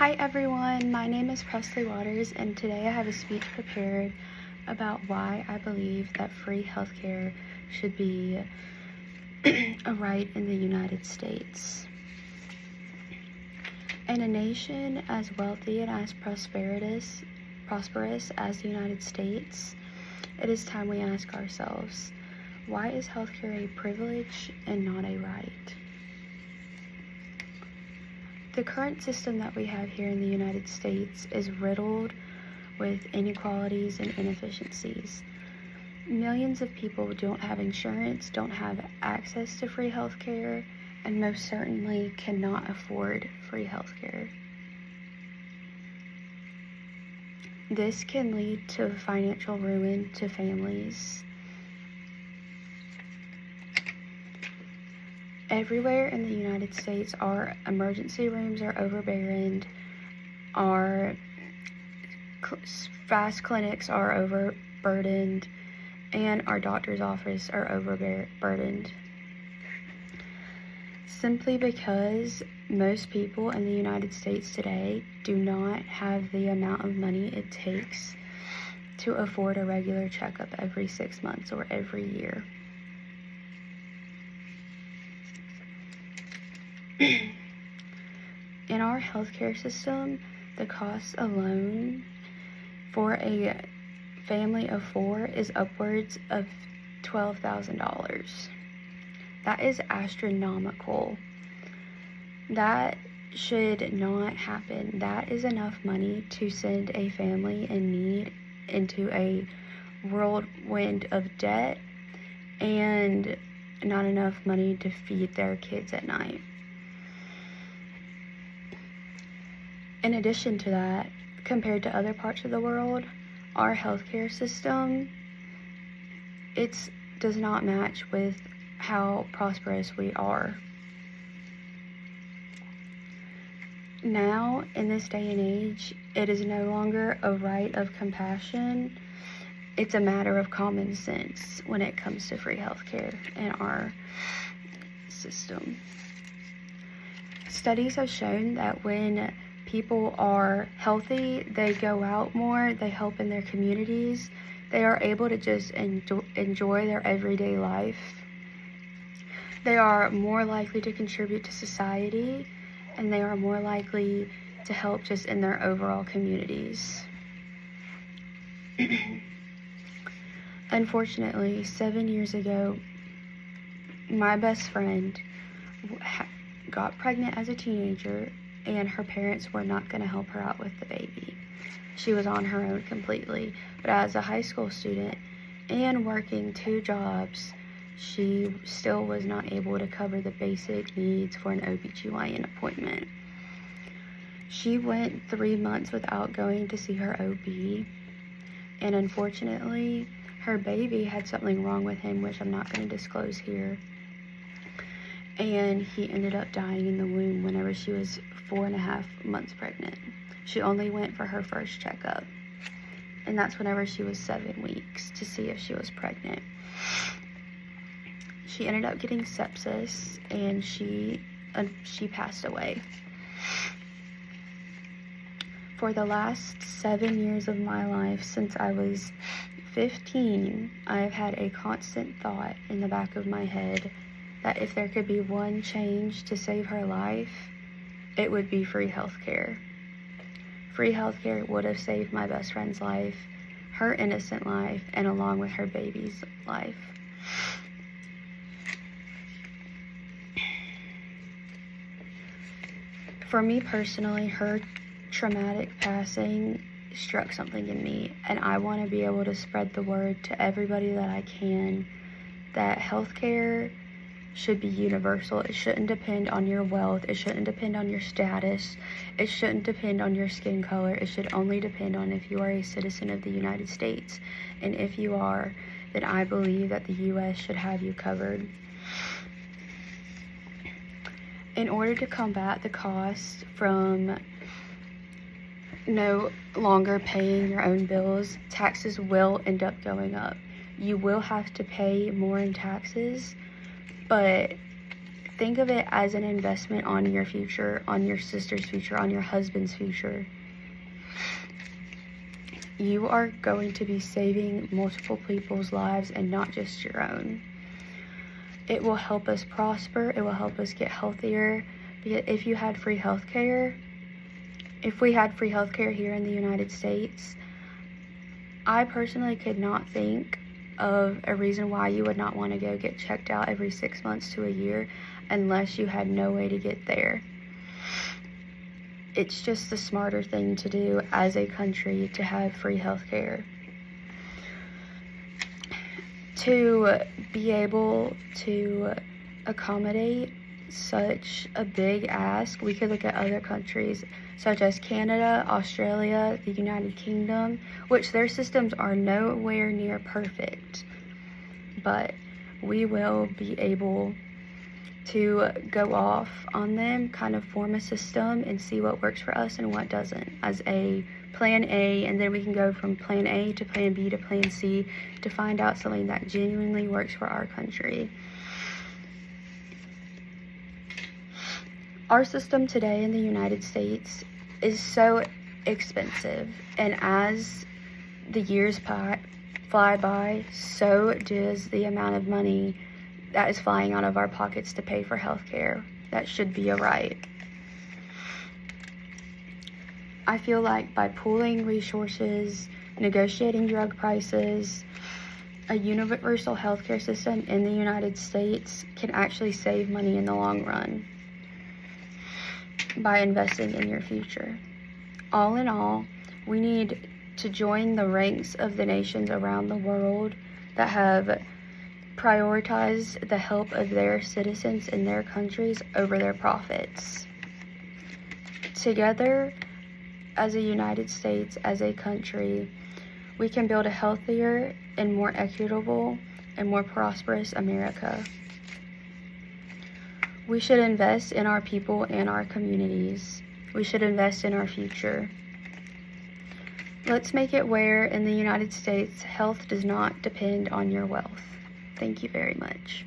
Hi everyone, my name is Presley Waters, and today I have a speech prepared about why I believe that free healthcare should be a right in the United States. In a nation as wealthy and as prosperous as the United States, it is time we ask ourselves, why is healthcare a privilege and not a right? The current system that we have here in the United States is riddled with inequalities and inefficiencies. Millions of people don't have insurance, don't have access to free healthcare, and most certainly cannot afford free healthcare. This can lead to financial ruin to families. Everywhere in the United States, our emergency rooms are overburdened, our fast clinics are overburdened, and our doctor's office are overburdened. Simply because most people in the United States today do not have the amount of money it takes to afford a regular checkup every 6 months or every year. In our healthcare system, the cost alone for a family of 4 is upwards of $12,000. That is astronomical. That should not happen. That is enough money to send a family in need into a whirlwind of debt and not enough money to feed their kids at night. In addition to that, compared to other parts of the world, our healthcare system, it does not match with how prosperous we are. Now, in this day and age, it is no longer a right of compassion. It's a matter of common sense when it comes to free healthcare in our system. Studies have shown that when people are healthy, they go out more, they help in their communities, they are able to just enjoy their everyday life. They are more likely to contribute to society, and they are more likely to help just in their overall communities. Unfortunately, 7 years ago, my best friend got pregnant as a teenager, and her parents were not going to help her out with the baby. She was on her own completely. But as a high school student and working 2 jobs, she still was not able to cover the basic needs for an OBGYN appointment. She went 3 months without going to see her OB, and unfortunately, her baby had something wrong with him, which I'm not going to disclose here. And he ended up dying in the womb whenever she was 4.5 months pregnant. She only went for her first checkup, and that's whenever she was 7 weeks to see if she was pregnant. She ended up getting sepsis, and she passed away. For the last 7 years of my life, since I was 15, I have had a constant thought in the back of my head that if there could be one change to save her life, it would be free healthcare. Free healthcare would have saved my best friend's life, her innocent life, and along with her baby's life. For me personally, her traumatic passing struck something in me, and I want to be able to spread the word to everybody that I can that healthcare should be universal. It shouldn't depend on your wealth. It shouldn't depend on your status. It shouldn't depend on your skin color. It should only depend on if you are a citizen of the United States. And if you are, then I believe that the U.S. should have you covered. In order to combat the cost from no longer paying your own bills, taxes will end up going up. You will have to pay more in taxes, but think of it as an investment on your future, on your sister's future, on your husband's future. You are going to be saving multiple people's lives and not just your own. It will help us prosper. It will help us get healthier. If you had free healthcare, if we had free healthcare here in the United States, I personally could not think of a reason why you would not want to go get checked out every 6 months to a year unless you had no way to get there. It's just the smarter thing to do as a country to have free healthcare. To be able to accommodate such a big ask, we could look at other countries such as Canada, Australia, the United Kingdom, which their systems are nowhere near perfect, but we will be able to go off on them, kind of form a system and see what works for us and what doesn't as a plan A, and then we can go from plan A to plan B to plan C to find out something that genuinely works for our country. Our system today in the United States is so expensive, and as the years fly by, so does the amount of money that is flying out of our pockets to pay for healthcare. That should be a right. I feel like by pooling resources, negotiating drug prices, a universal healthcare system in the United States can actually save money in the long run by investing in your future. All in all, we need to join the ranks of the nations around the world that have prioritized the help of their citizens in their countries over their profits. Together, as a United States, as a country, we can build a healthier and more equitable and more prosperous America. We should invest in our people and our communities. We should invest in our future. Let's make it where in the United States, health does not depend on your wealth. Thank you very much.